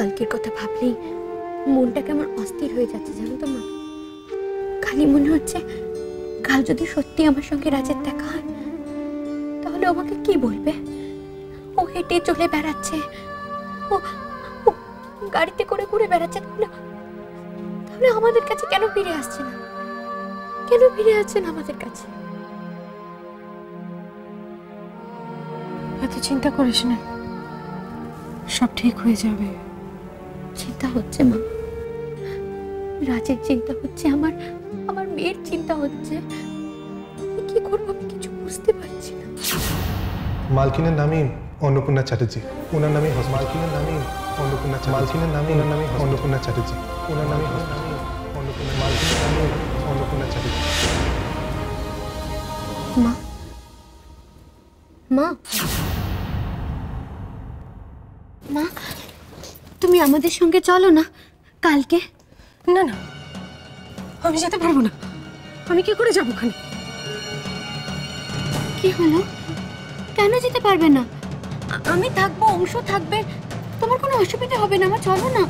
কালকের কথা ভাবলেই মনটা কেমন অস্থির হয়ে যাচ্ছে জানো তো মা। খালি মনে হচ্ছে কাল যদি সত্যি আমার সঙ্গে রাজের দেখা হয় তাহলে আমাকে কি বলবে। ও হেঁটে চলে বেড়াচ্ছে, ও গাড়িতে করে ঘুরে বেড়াচ্ছে, তাহলে আমাদের কাছে কেন ফিরে আসছে না? কেন ফিরে আসছে না আমাদের কাছে? এত চিন্তা করিস না, সব ঠিক হয়ে যাবে। চিন্তা হচ্ছে মা, রাজের চিন্তা হচ্ছে, আমার আমার মেয়ের চিন্তা হচ্ছে। কি করবো আমি কিছু বুঝতে পারছি না। মালকিনের নামই অন্নপূর্ণা চ্যাটার্জি, ওনার নামই মালকিনের নামই অন্নপূর্ণা, মালকিনের নামই ওনার নামই অন্নপূর্ণা চ্যাটার্জি, ওনার নামই অন্নপূর্ণা, মালকিনের নামই অন্নপূর্ণা চ্যাটার্জি। মা, মা, মা, তুমি আমাদের সঙ্গে চলো না কালকে। না না, আমি যেতে পারবো না। আমি কি করে যাবো ওখানে? কি হলো? কেন যেতে পারবে না? আমি থাকবো, অংশ থাকবে, তোমার কোনো অসুবিধা হবে না। আমার চলো না।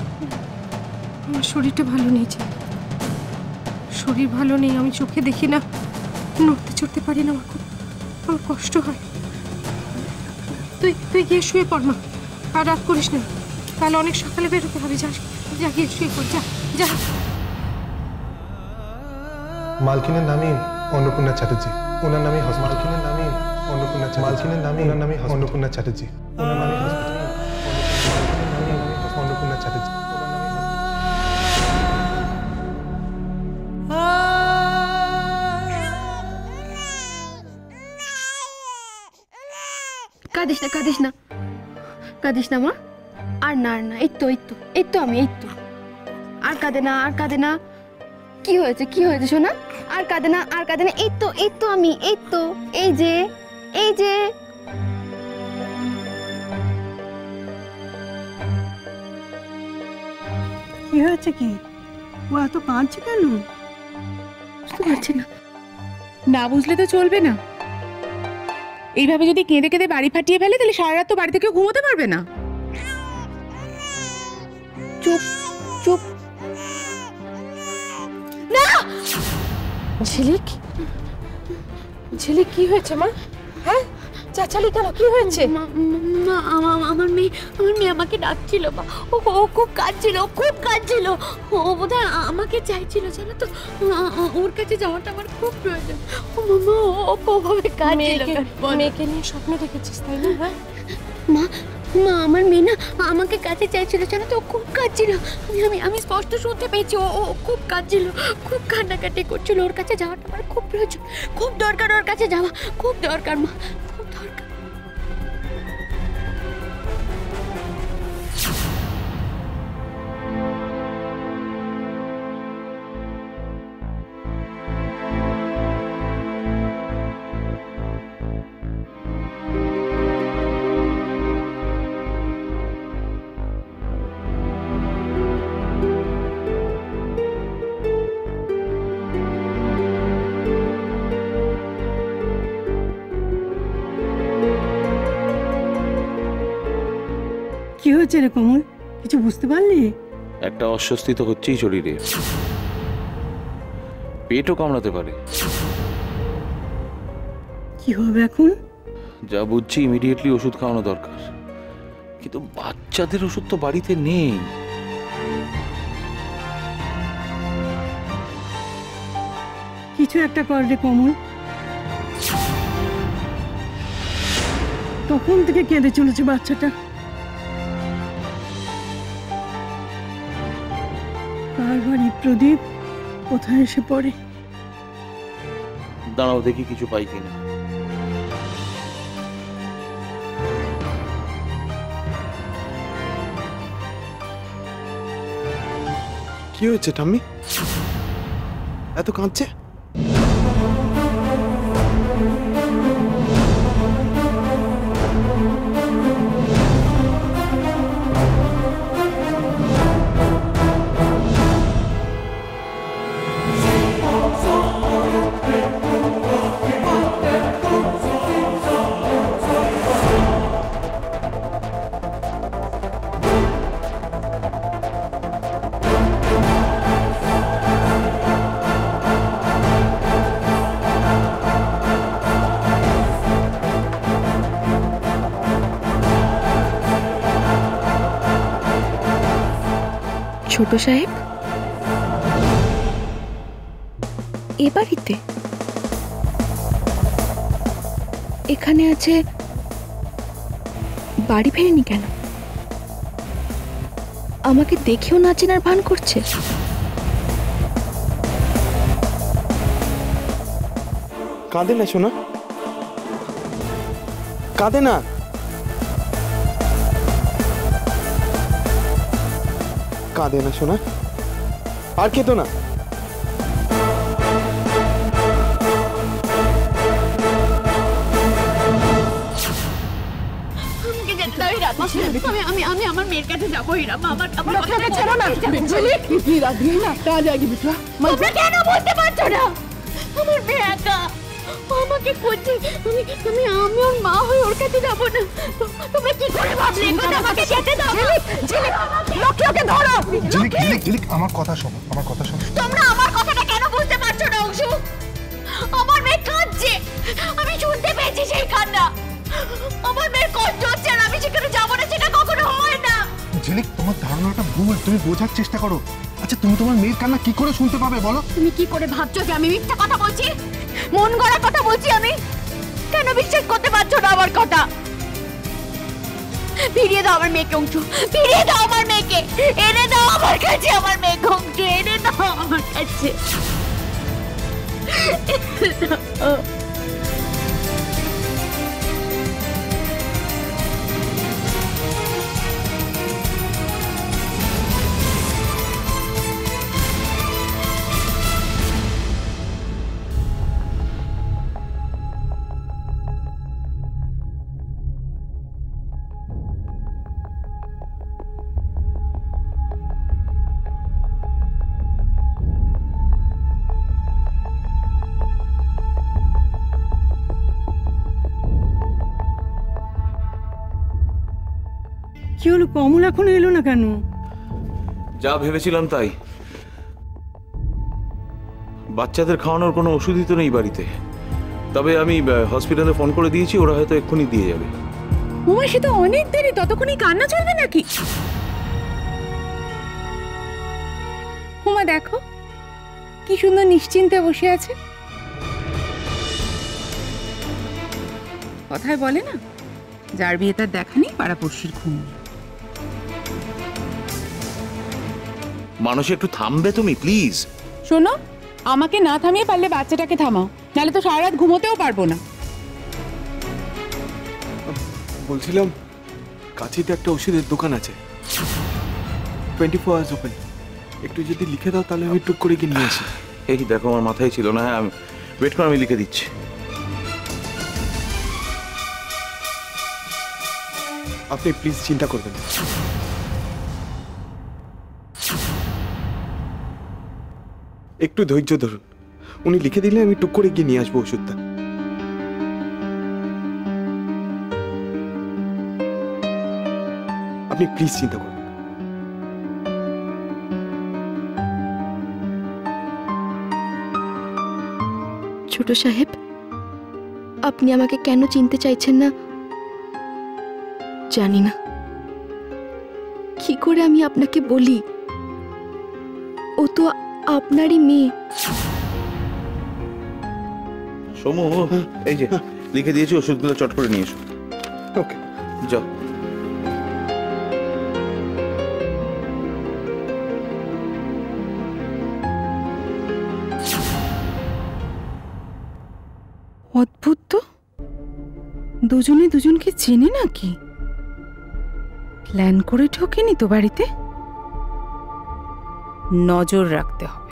আমার শরীরটা ভালো নেই, শরীর ভালো নেই, আমি চোখে দেখি না, নড়তে চড়তে পারি না, আমার কষ্ট হয়। তুই গিয়ে শুয়ে পড় মা, আর রাত করিস না, তাহলে অনেক সকালে বেরোতে হবে। যা গিয়ে শুয়ে পড়, যা যা। মালকিনের নামই অন্নপূর্ণা চ্যাটার্জি, ওনার নামই মালকিনের নামই অন্নপূর্ণা, মালকিনের নামই ওনার নামই অন্নপূর্ণা চ্যাটার্জি, ওনার নামই অন্নপূর্ণা চ্যাটার্জি। কাঁদিস না, কাঁদিস না, কাঁদিস না মা। আর না, আর না, এই তো আমি, এই তো। আর কাঁদে না, আর কাঁদে না। কি হয়েছে, কি হয়েছে সোনা? আর কাঁদে না, আর কাঁদে না। এই তো আমি, এই তো, এই যে, এই যে। কি হয়েছে? কি ও এত কাঁদছে কেন? বুঝতে পারছি না। না বুঝলে তো চলবে না। এইভাবে যদি কেঁদে কেঁদে বাড়ি ফাটিয়ে ফেলে তাহলে সারা রাত তো বাড়িতে কেউ ঘুমোতে পারবে না। চুপ চুপ। না ঝিলিক, ঝিলিক কি হয়েছে মা? হ্যাঁ, চাচালি কেন, কি হয়েছে? মা, আমার মেয়ে আমাকে ডাকছিল মা। ও খুব কাঁদছিল, খুব কাঁদছিল। ও বোধহয় আমাকে চাইছিল, জানো তো। ওর কাছে যাওয়াটা আমার খুব প্রয়োজন। ও মামা, ও কোভাবে কাঁদছিল। মেয়েকে নিয়ে স্বপ্ন দেখেছিস তাই না? হ্যাঁ মা, আমার মেয়ে না আমাকে কাছে চাইছিল, জানো তো। ও খুব কাঁদছিল, আমি স্পষ্ট শুনতে পেয়েছি। ও খুব কাঁদছিল, খুব কান্নাকাটি করছিল। ওর কাছে যাওয়াটা আমার খুব প্রয়োজন, খুব দরকার। ওর কাছে যাওয়া খুব দরকার মা, খুব দরকার। কি হয়েছে রে কমল? কিছু বুঝতে পারলি? একটা অস্বস্তি তো হচ্ছেই শরীরে, পেটও কামড়াতে পারে। কি হবে এখন? যা বুঝছি ইমিডিয়েটলি ওষুধ খাওয়ানো দরকার, কিন্তু বাচ্চাদের ওষুধ তো বাড়িতে নেই। কিছু একটা কর রে কমল। তখন থেকে কেঁদে চলেছে বাচ্চাটা। কার বাড়ি প্রদীপ, কোথায় এসে পড়ে। দাঁড়াও দেখি কিছু পাই কিনা। কি হয়েছে ঠাম্মি? এত কাঁদছে? ছোট সাহেব এ বাড়িতে এখানে আছে, বাড়ি ফেরেনি কেন? আমাকে দেখেও না চেনার ভান করছে। কাঁদে না সোনা, কাঁদে না। কাঁদে না সোনা, আর কেতো না। আমি আমার মেয়ের কাছে যাবো। হিরাম, আমার ছাড়ো না, রাত দিয়ে না কাজ আগে বিটুয়া। তোমরা কেন বলতে পারছো না? আমার মেয়ে একা, ও আমাকে খুঁজছে। আমি ওর মা হয়ে ওর কাছে যাবো না। তোমরা কি করে ভাবলে আমাকে যেতে দাও? লক্ষ্মীকে ধরো। ঝিলিক ঝিলিক ঝিলিক, আমার কথা শোনো, আমার কথা শোনো। তোমরা আমার কথাটা কেন বুঝতে পারছো না অংশু? আমার মেয়ে কাঁদছে, আমি শুনতে পেয়েছি সেই কান্না। আমার মেয়ের কষ্ট হচ্ছে আর আমি সেখানে যাবো না, সেটা কখনো হয় না। ঝিলিক, তোমার ধারণাটা ভুল, তুমি বোঝার চেষ্টা করো। আচ্ছা, তুমি তোমার মেয়ের কান্না কি করে শুনতে পাবে বলো? তুমি কি করে ভাবছো যে আমি মিথ্যা কথা বলছি? মন গড়া কথা বলছি আমি? কেন বিশ্বাস করতে পারছো না আমার কথা? ফিরিয়ে দাও আমার মেয়েকে অংশু, ফিরিয়ে দাও আমার মেয়েকে, এনে দাও আমার কাছে আমার মেয়েকে অংশু, এনে দাও আমার কাছে। কি হলো, কমল এখনো এলো না কেন? যা ভেবেছিলাম তাই। বাচ্চাদের খাওয়ানোর কোনো ওষুধই তো নেই বাড়িতে। তবে আমি হসপিটালে ফোন করে দিয়েছি, ওরা হয়তো এক্ষুনি দিয়ে যাবে। উমা, সে তো অনেক দেরি, ততক্ষণই কান্না চলবে নাকি? উমা দেখো কি সুন্দর নিশ্চিন্তে বসে আছে। কথায় বলে না, যার বিয়ে তার দেখা নেই, পাড়াপড়শির ঘুম নেই। মানুষ একটু থামবে তুমি প্লিজ? শোনো, আমাকে না থামিয়ে পারলে বাচ্চাটাকে থামাও, নাহলে তো সারা রাত ঘুমোতেও পারবো না। বলছিলাম কাছেতে একটা ওষুধের দোকান আছে, 24 আওয়ার্স ওপেন। একটু যদি লিখে দাও তাহলে আমি টুক করে গিয়ে নিয়ে আসি। এই দেখো, আমার মাথায় ছিল না। হ্যাঁ, আমি ওয়েট করে, আমি লিখে দিচ্ছি। আপনি প্লিজ চিন্তা করবেন না। একটু ধৈর্য ধরুন, উনি লিখে দিলে আমি টুক করে গিয়ে নিয়ে আসবো ওষুধটা। আপনি প্লিজ চিন্তা করুন। ছোট সাহেব, আপনি আমাকে কেন চিনতে চাইছেন না জানি না। কি করে আমি আপনাকে বলি? ও তো আপনারই মেয়ে। সমু, এই যে লিখে দিয়েছি, ওষুধগুলো চট করে নিয়ে এসো। ওকে, যাও। অদ্ভুত তো, দুজনে দুজনকে চেনে নাকি? প্ল্যান করে ঢোকেনি তো বাড়িতে? নজর রাখতে হবে।